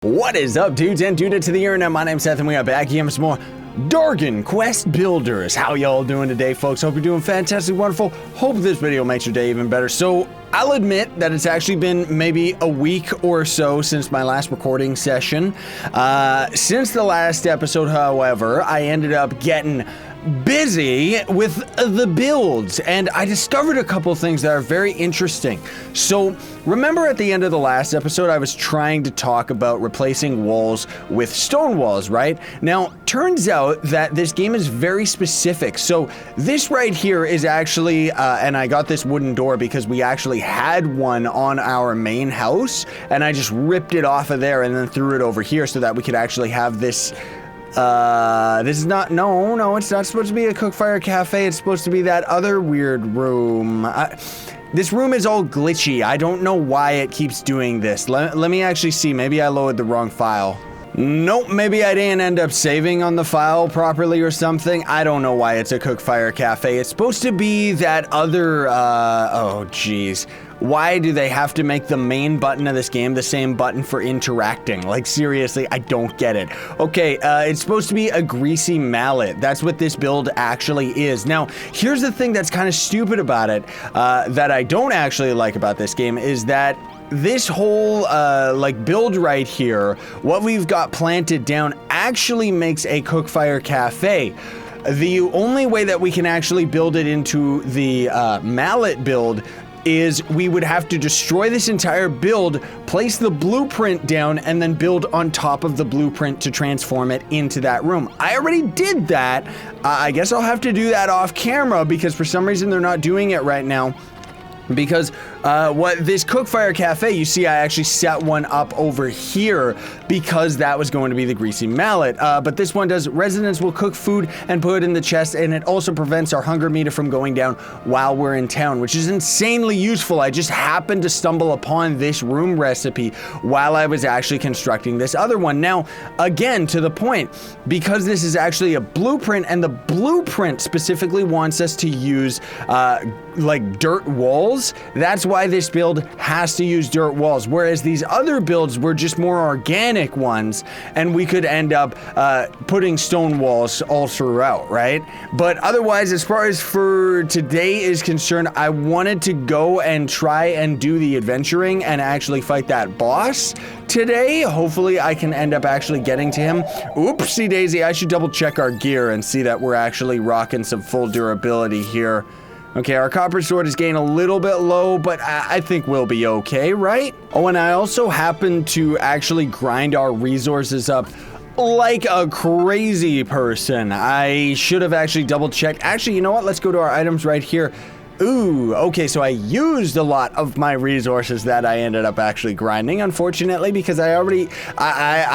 What is up, dudes and dudettes to the internet? My name's Scythe and we are back here with some more Dargan Quest Builders. How y'all doing today, folks? Hope you're doing fantastic, wonderful. Hope this video makes your day even better. So, I'll admit that it's actually been maybe a week or so since my last recording session. Since the last episode, however, I ended up getting busy with the builds, and I discovered a couple things that are very interesting. So remember at the end of the last episode I was trying to talk about replacing walls with stone walls, right? Now turns out that this game is very specific. So this right here is actually and I got this wooden door because we actually had one on our main house, and I just ripped it off of there and then threw it over here so that we could actually have this. This is not, no, it's not supposed to be a cookfire cafe. It's supposed to be that other weird room. This room is all glitchy. I don't know why it keeps doing this. Let me actually see. Maybe I loaded the wrong file. Nope, maybe I didn't end up saving on the file properly or something. I don't know why it's a cookfire cafe. It's supposed to be that other, oh geez. Why do they have to make the main button of this game the same button for interacting? Like, seriously, I don't get it. Okay, it's supposed to be a greasy mallet. That's what this build actually is. Now, here's the thing that's kind of stupid about it, that I don't actually like about this game, is that this whole, like, build right here, what we've got planted down actually makes a cookfire cafe. The only way that we can actually build it into the mallet build is we would have to destroy this entire build, place the blueprint down, and then build on top of the blueprint to transform it into that room. I already did that. I guess I'll have to do that off camera because for some reason they're not doing it right now. Because what this cookfire cafe, you see I actually set one up over here because that was going to be the greasy mallet. But this one does, residents will cook food and put it in the chest, and it also prevents our hunger meter from going down while we're in town, which is insanely useful. I just happened to stumble upon this room recipe while I was actually constructing this other one. Now, again, to the point, because this is actually a blueprint, and the blueprint specifically wants us to use like dirt walls, that's why this build has to use dirt walls, whereas these other builds were just more organic ones, and we could end up putting stone walls all throughout, right? But otherwise, as far as for today is concerned, I wanted to go and try and do the adventuring and actually fight that boss today. Hopefully I can end up actually getting to him. Oopsie daisy, I should double check our gear and see that we're actually rocking some full durability here. Okay, our copper sword is getting a little bit low, but I think we'll be okay, right? Oh, and I also happened to actually grind our resources up like a crazy person. I should have actually double checked. Actually, you know what? Let's go to our items right here. Ooh, okay, so I used a lot of my resources that I ended up actually grinding, unfortunately, because I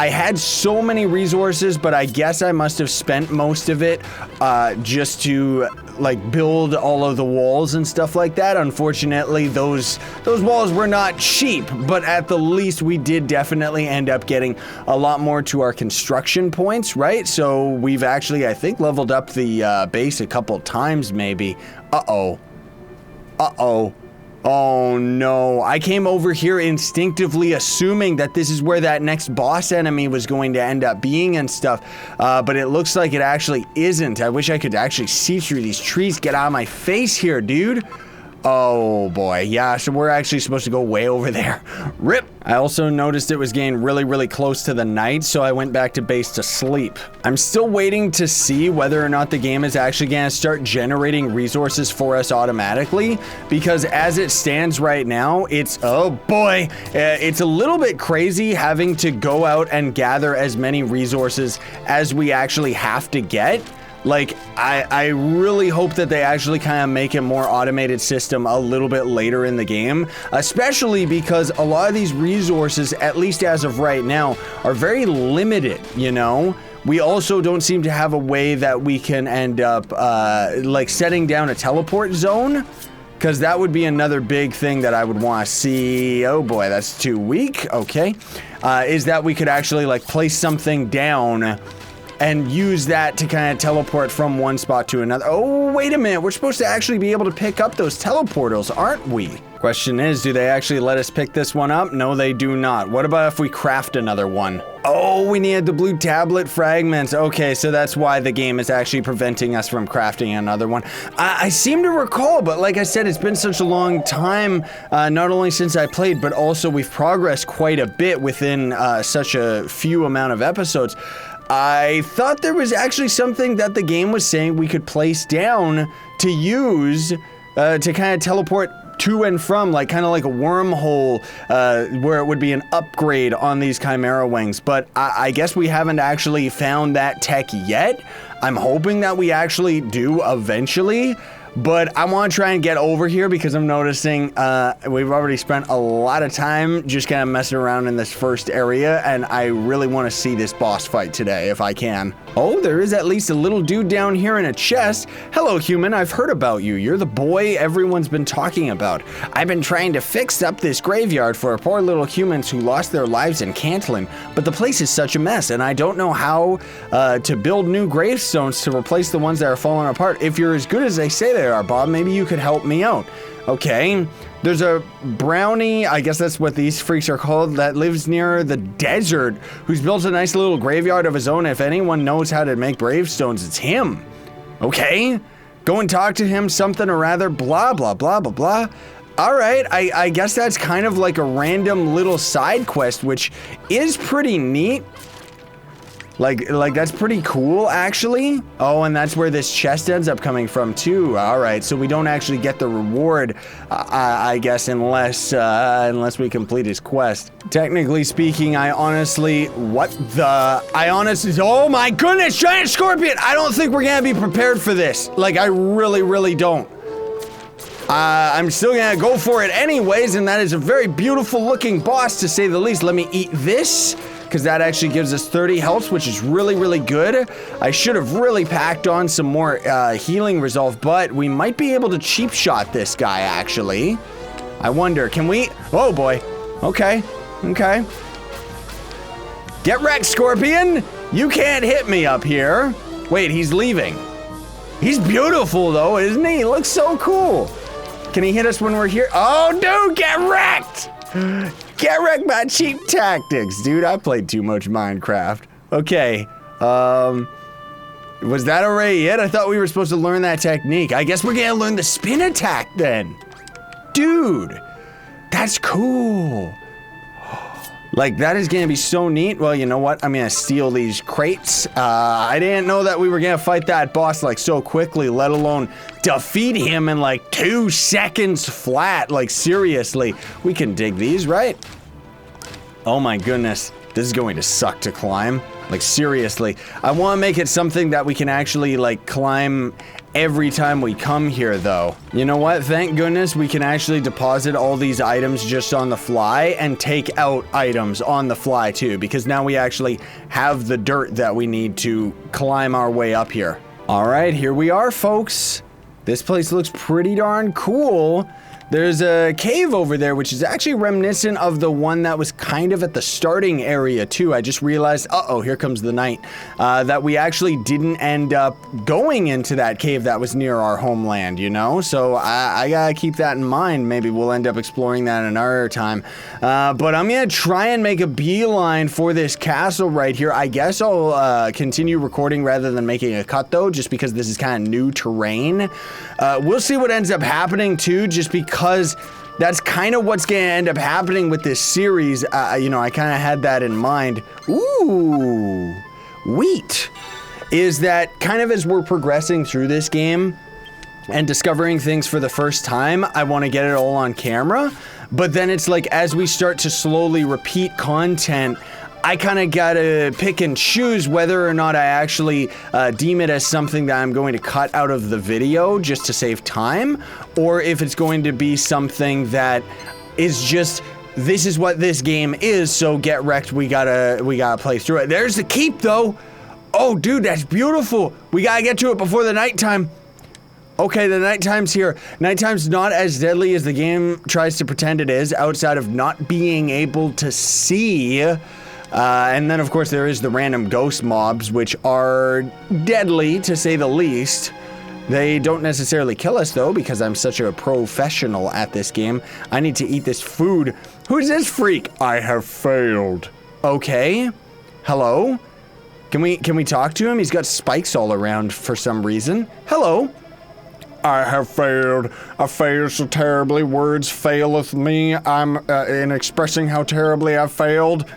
had so many resources, but I guess I must have spent most of it just to like build all of the walls and stuff like that. Unfortunately, those walls were not cheap, but at the least we did definitely end up getting a lot more to our construction points, right? So we've actually, I think, leveled up the base a couple times maybe. Uh-oh. Oh no, I came over here instinctively assuming that this is where that next boss enemy was going to end up being and stuff, but it looks like it actually isn't. I wish I could actually see through these trees. Get out of my face here, dude. Oh boy, yeah, so we're actually supposed to go way over there. RIP! I also noticed it was getting really close to the night, so I went back to base to sleep. I'm still waiting to see whether or not the game is actually gonna start generating resources for us automatically, because as it stands right now, it's, oh boy, it's a little bit crazy having to go out and gather as many resources as we actually have to get. Like, I really hope that they actually kind of make a more automated system a little bit later in the game, especially because a lot of these resources, at least as of right now, are very limited, you know? We also don't seem to have a way that we can end up, like, setting down a teleport zone, because that would be another big thing that I would want to see. Oh boy, that's too weak. Okay. Is that we could actually, like, place something down and use that to kind of teleport from one spot to another. Oh, wait a minute. We're supposed to actually be able to pick up those teleportals, aren't we? Question is, do they actually let us pick this one up? No, they do not. What about if we craft another one? Oh, we need the blue tablet fragments. Okay, so that's why the game is actually preventing us from crafting another one. I seem to recall, but like I said, it's been such a long time, not only since I played, but also we've progressed quite a bit within such a few amount of episodes. I thought there was actually something that the game was saying we could place down to use to kind of teleport to and from, like kind of like a wormhole, where it would be an upgrade on these Chimera wings. But I guess we haven't actually found that tech yet. I'm hoping that we actually do eventually. But I want to try and get over here because I'm noticing we've already spent a lot of time just kind of messing around in this first area, and I really want to see this boss fight today if I can. Oh, there is at least a little dude down here in a chest. Hello, human. I've heard about you. You're the boy everyone's been talking about. I've been trying to fix up this graveyard for poor little humans who lost their lives in Cantlin, but the place is such a mess, and I don't know how to build new gravestones to replace the ones that are falling apart. If you're as good as they say they are, Bob, maybe you could help me out. Okay, there's a brownie, I guess that's what these freaks are called, that lives near the desert, who's built a nice little graveyard of his own. If anyone knows how to make gravestones, it's him. Okay, go and talk to him, something or rather, blah, blah, blah, blah, blah. All right, I guess that's kind of like a random little side quest, which is pretty neat. Like that's pretty cool, actually. Oh, and that's where this chest ends up coming from, too. All right, so we don't actually get the reward, I guess, unless we complete his quest. Technically speaking, oh my goodness, giant scorpion! I don't think we're gonna be prepared for this. Like, I really, really don't. I'm still gonna go for it anyways, and that is a very beautiful looking boss, to say the least. Let me eat this, because that actually gives us 30 health, which is really, really good. I should have really packed on some more healing resolve, but we might be able to cheap shot this guy, actually. I wonder, can we? Oh boy. Okay. Okay. Get wrecked, Scorpion! You can't hit me up here. Wait, he's leaving. He's beautiful, though, isn't he? He looks so cool. Can he hit us when we're here? Oh, dude, get wrecked! Get wrecked by cheap tactics, dude. I played too much Minecraft. Okay, was that already it? I thought we were supposed to learn that technique. I guess we're gonna learn the spin attack then. Dude, that's cool. Like, that is gonna be so neat. Well, you know what? I'm gonna steal these crates. I didn't know that we were gonna fight that boss, like, so quickly, let alone defeat him in, like, 2 seconds flat. Like, seriously. We can dig these, right? Oh my goodness. This is going to suck to climb. Like, seriously. I want to make it something that we can actually, like, climb every time we come here, though. You know what? Thank goodness we can actually deposit all these items just on the fly and take out items on the fly, too, because now we actually have the dirt that we need to climb our way up here. All right, here we are, folks. This place looks pretty darn cool. There's a cave over there, which is actually reminiscent of the one that was kind of at the starting area, too. I just realized, uh-oh, here comes the night, that we actually didn't end up going into that cave that was near our homeland, you know? So I gotta keep that in mind. Maybe we'll end up exploring that another time. But I'm gonna try and make a beeline for this castle right here. I guess I'll continue recording rather than making a cut, though, just because this is kind of new terrain. We'll see what ends up happening, too, just because that's kind of what's gonna end up happening with this series. You know, I kind of had that in mind. Ooh, wheat. Is that kind of as we're progressing through this game and discovering things for the first time, I want to get it all on camera. But then it's like, as we start to slowly repeat content, I kind of gotta pick and choose whether or not I actually deem it as something that I'm going to cut out of the video just to save time, or if it's going to be something that is just, this is what this game is, so get wrecked, we gotta play through it. There's the keep, though. Oh, dude, that's beautiful. We gotta get to it before the nighttime. Okay, the nighttime's here. Nighttime's not as deadly as the game tries to pretend it is, outside of not being able to see. And then, of course, there is the random ghost mobs, which are deadly, to say the least. They don't necessarily kill us though, because I'm such a professional at this game. I need to eat this food. Who's this freak? I have failed. Okay. Hello? Can we talk to him? He's got spikes all around for some reason. Hello? I have failed. I failed so terribly. Words faileth me. I'm in expressing how terribly I failed.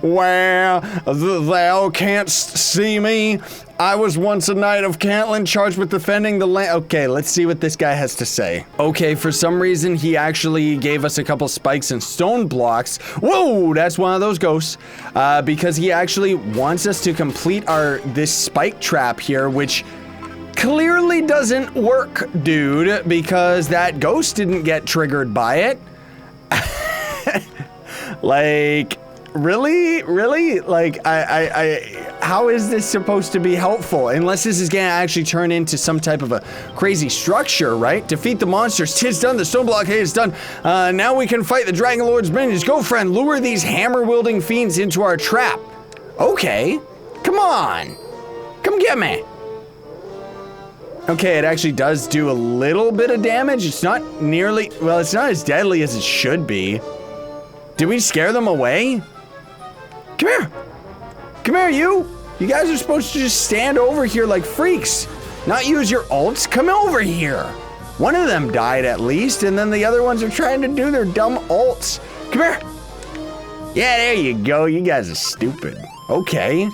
Well, thou canst see me. I was once a knight of Cantland charged with defending the land. Okay, let's see what this guy has to say. Okay, for some reason, he actually gave us a couple spikes and stone blocks. Whoa, that's one of those ghosts. Because he actually wants us to complete this spike trap here, which clearly doesn't work, dude, because that ghost didn't get triggered by it. Like, really? Like, how is this supposed to be helpful? Unless this is gonna actually turn into some type of a crazy structure, right? Defeat the monsters. 'Tis done. The stone blockade is done. Now we can fight the Dragon Lord's minions. Go, friend. Lure these hammer-wielding fiends into our trap. Okay. Come on. Come get me. Okay, it actually does do a little bit of damage. It's not nearly, well, it's not as deadly as it should be. Did we scare them away? Come here. Come here, you. You guys are supposed to just stand over here like freaks, not use your ults. Come over here. One of them died at least, and then the other ones are trying to do their dumb ults. Come here. Yeah, there you go. You guys are stupid. Okay.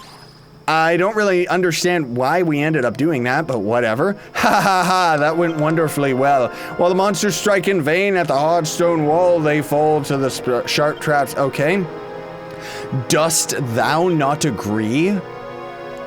I don't really understand why we ended up doing that, but whatever. Ha ha ha, that went wonderfully well. While the monsters strike in vain at the hard stone wall, they fall to the sharp traps. Okay. Dost thou not agree?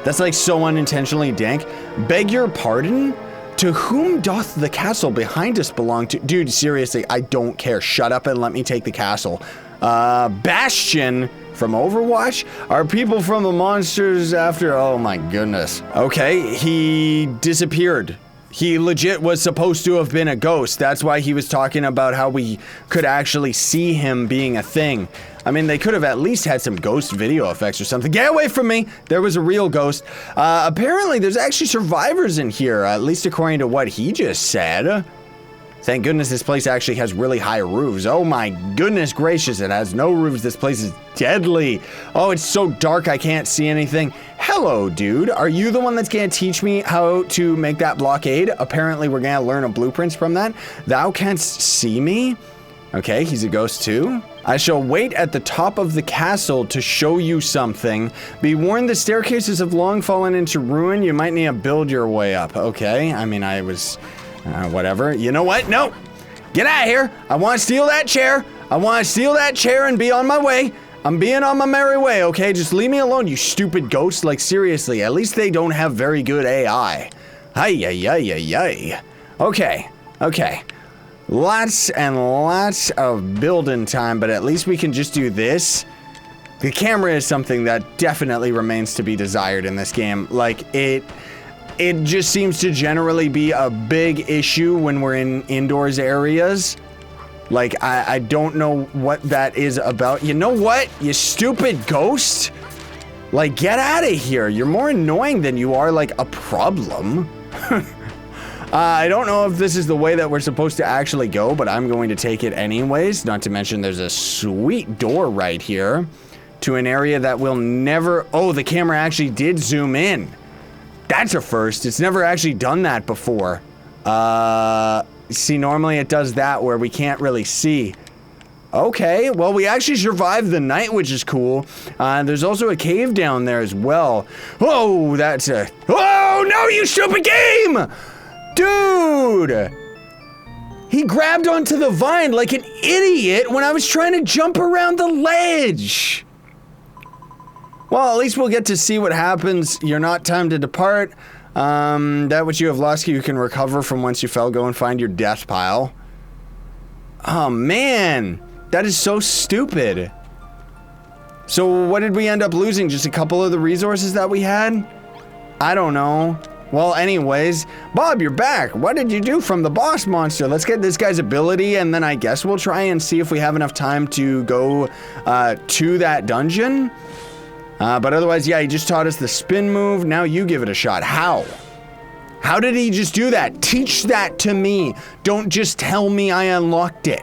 That's like so unintentionally dank. Beg your pardon? To whom doth the castle behind us belong to? Dude, seriously, I don't care. Shut up and let me take the castle. Bastion from Overwatch? Are people from the monsters after? Oh my goodness. Okay, he disappeared. He legit was supposed to have been a ghost. That's why he was talking about how we could actually see him being a thing. I mean, they could have at least had some ghost video effects or something. Get away from me! There was a real ghost. Apparently, there's actually survivors in here, at least according to what he just said. Thank goodness this place actually has really high roofs. Oh my goodness gracious, it has no roofs. This place is deadly. Oh, it's so dark I can't see anything. Hello, dude. Are you the one that's gonna teach me how to make that blockade? Apparently, we're gonna learn a blueprint from that. Thou canst see me? Okay, he's a ghost too. I shall wait at the top of the castle to show you something. Be warned, the staircases have long fallen into ruin. You might need to build your way up. Okay, I mean, I was... whatever. You know what? No! Get out of here! I want to steal that chair! I want to steal that chair and be on my way! I'm being on my merry way, okay? Just leave me alone, you stupid ghost. Like, seriously, at least they don't have very good AI. Ay. Okay, okay. Lots and lots of building time, but at least we can just do this. The camera is something that definitely remains to be desired in this game. Like, it just seems to generally be a big issue when we're in indoors areas. Like, I don't know what that is about. You know what? You stupid ghost? Like, get out of here. You're more annoying than you are, like, a problem. I don't know if this is the way that we're supposed to actually go, but I'm going to take it anyways. Not to mention there's a sweet door right here to an area that will never... Oh, the camera actually did zoom in. That's a first. It's never actually done that before. See, normally it does that where we can't really see. Okay, well, we actually survived the night, which is cool. There's also a cave down there as well. Oh, that's a... Oh, no, you stupid game! Dude! He grabbed onto the vine like an idiot when I was trying to jump around the ledge. Well, at least we'll get to see what happens. You're not time to depart. That which you have lost, you can recover from whence you fell. Go and find your death pile. Oh, man. That is so stupid. So what did we end up losing? Just a couple of the resources that we had? I don't know. Well, anyways, Bob, you're back. What did you do from the boss monster? Let's get this guy's ability, and then I guess we'll try and see if we have enough time to go to that dungeon. But otherwise, yeah, he just taught us the spin move. Now you give it a shot. How? How did he just do that? Teach that to me. Don't just tell me I unlocked it.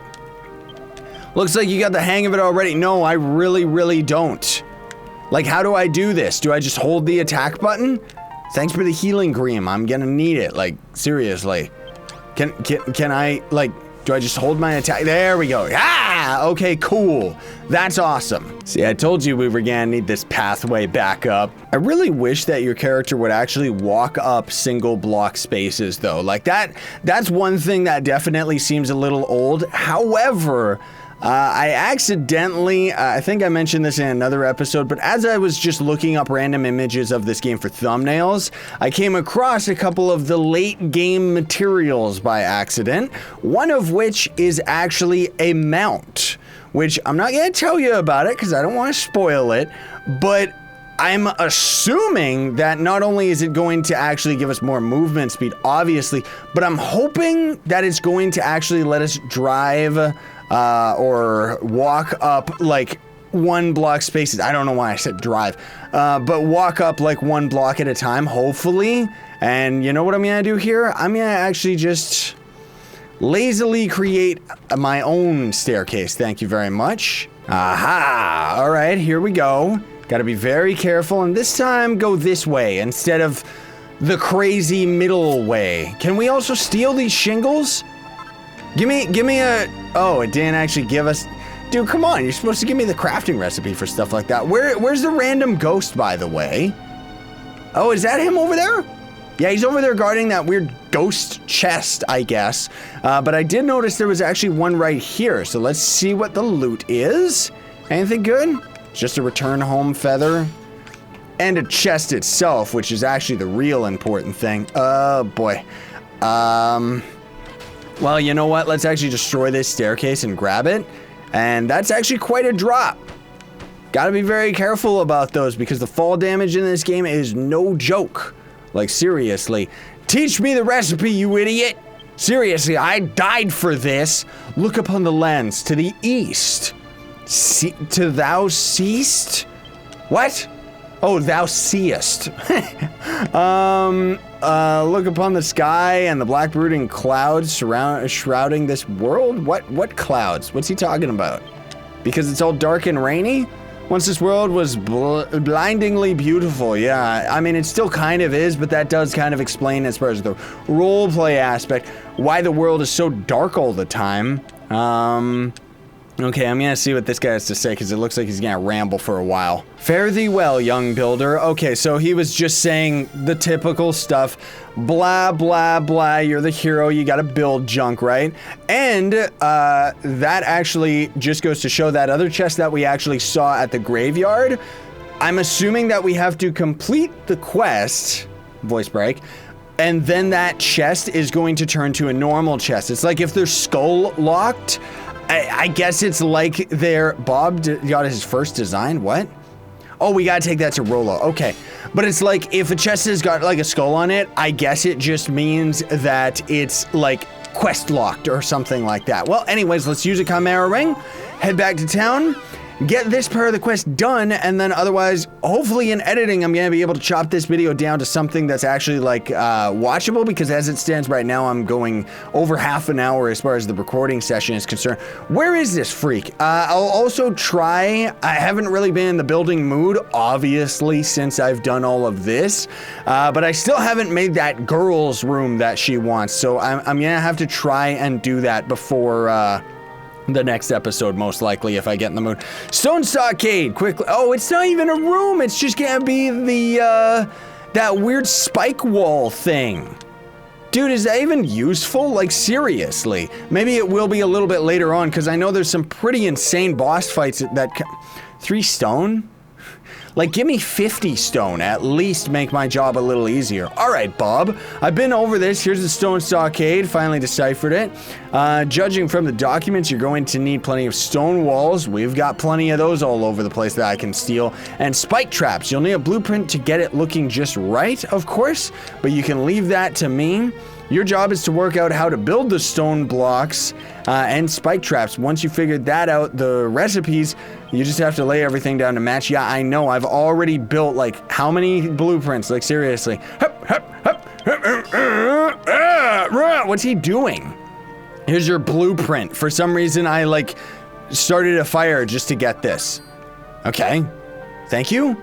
Looks like you got the hang of it already. No, I really don't. Like, how do I do this? Do I just hold the attack button? Thanks for the healing cream. I'm gonna need it. Like, seriously. Can I, like, do I just hold my attack? There we go. Ah, okay, cool. That's awesome. See, I told you we were gonna need this pathway back up. I really wish that your character would actually walk up single block spaces though. Like that's one thing that definitely seems a little old. However, I accidentally, I think I mentioned this in another episode, but as I was just looking up random images of this game for thumbnails, I came across a couple of the late game materials by accident, one of which is actually a mount, which I'm not going to tell you about it because I don't want to spoil it, but I'm assuming that not only is it going to actually give us more movement speed, obviously, but I'm hoping that it's going to actually let us drive or walk up like one block spaces. I don't know why I said drive, but walk up like one block at a time, hopefully. And you know what I'm gonna do here? I'm gonna actually just lazily create my own staircase. Thank you very much. Aha! All right, here we go. Gotta be very careful, and this time go this way instead of the crazy middle way. Can we also steal these shingles? Give me a, oh, it didn't actually give us, dude, come on, you're supposed to give me the crafting recipe for stuff like that. Where's the random ghost, by the way? Oh, is that him over there? Yeah, he's over there guarding that weird ghost chest, I guess. But I did notice there was actually one right here, so let's see what the loot is. Anything good? Just a return home feather. And a chest itself, which is actually the real important thing. Oh, boy. Well, you know what? Let's actually destroy this staircase and grab it. And that's actually quite a drop. Gotta be very careful about those because the fall damage in this game is no joke. Like, seriously. Teach me the recipe, you idiot. Seriously, I died for this. Look upon the lens to the east. To thou seest? What? Oh, thou seest. Look upon the sky and the black brooding clouds shrouding this world? What clouds? What's he talking about? Because it's all dark and rainy? Once this world was blindingly beautiful, yeah. I mean, it still kind of is, but that does kind of explain, as far as the roleplay aspect, why the world is so dark all the time. Okay, I'm gonna see what this guy has to say because it looks like he's gonna ramble for a while. Fare thee well, young builder. Okay, so he was just saying the typical stuff. Blah, blah, blah. You're the hero. You gotta build junk, right? And that actually just goes to show that other chest that we actually saw at the graveyard. I'm assuming that we have to complete the quest, voice break, and then that chest is going to turn to a normal chest. It's like if they're skull locked, I guess it's like Bob got his first design. What? Oh, we gotta take that to Rolo. Okay. But it's like if a chest has got like a skull on it, I guess it just means that it's like quest locked or something like that. Well, anyways, let's use a Chimera ring, head back to town, get this part of the quest done, and then otherwise, hopefully in editing, I'm gonna be able to chop this video down to something that's actually like watchable, because as it stands right now, I'm going over half an hour as far as the recording session is concerned. Where is this freak? I'll also try, I haven't really been in the building mood, obviously, since I've done all of this, but I still haven't made that girl's room that she wants, so I'm gonna have to try and do that before, the next episode, most likely, if I get in the mood. Stone Stockade, quickly. Oh, it's not even a room. It's just gonna be the, that weird spike wall thing. Dude, is that even useful? Like, seriously. Maybe it will be a little bit later on, because I know there's some pretty insane boss fights that 3 stone? Like, give me 50 stone, at least make my job a little easier. All right, Bob, I've been over this. Here's the stone stockade, finally deciphered it. Judging from the documents, you're going to need plenty of stone walls. We've got plenty of those all over the place that I can steal. And spike traps. You'll need a blueprint to get it looking just right, of course, but you can leave that to me. Your job is to work out how to build the stone blocks and spike traps. Once you figured that out, the recipes, you just have to lay everything down to match. Yeah, I know. I've already built, like, how many blueprints? Like, seriously. Hup, hup, hup, hup, What's he doing? Here's your blueprint. For some reason, I like started a fire just to get this. Okay, thank you.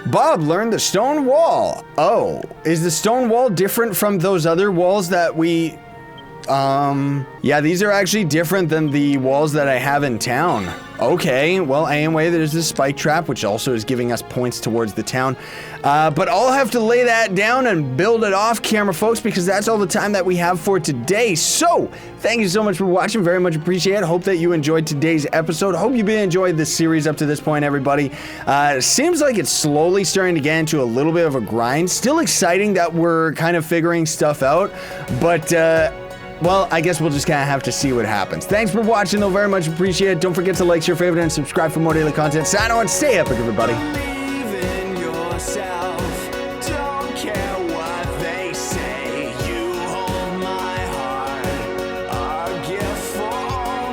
Bob learned the stone wall. Oh, is the stone wall different from those other walls that we... Yeah, these are actually different than the walls that I have in town. Okay, well, anyway, there's this spike trap, which also is giving us points towards the town. But I'll have to lay that down and build it off camera, folks, because that's all the time that we have for today. So, thank you so much for watching. Very much appreciate it. Hope that you enjoyed today's episode. Hope you've enjoyed this series up to this point, everybody. It seems like it's slowly starting to get into a little bit of a grind. Still exciting that we're kind of figuring stuff out, but, well, I guess we'll just kind of have to see what happens. Thanks for watching, though. Very much appreciate it. Don't forget to like, share, favorite, and subscribe for more daily content. Sign on. Stay epic, everybody.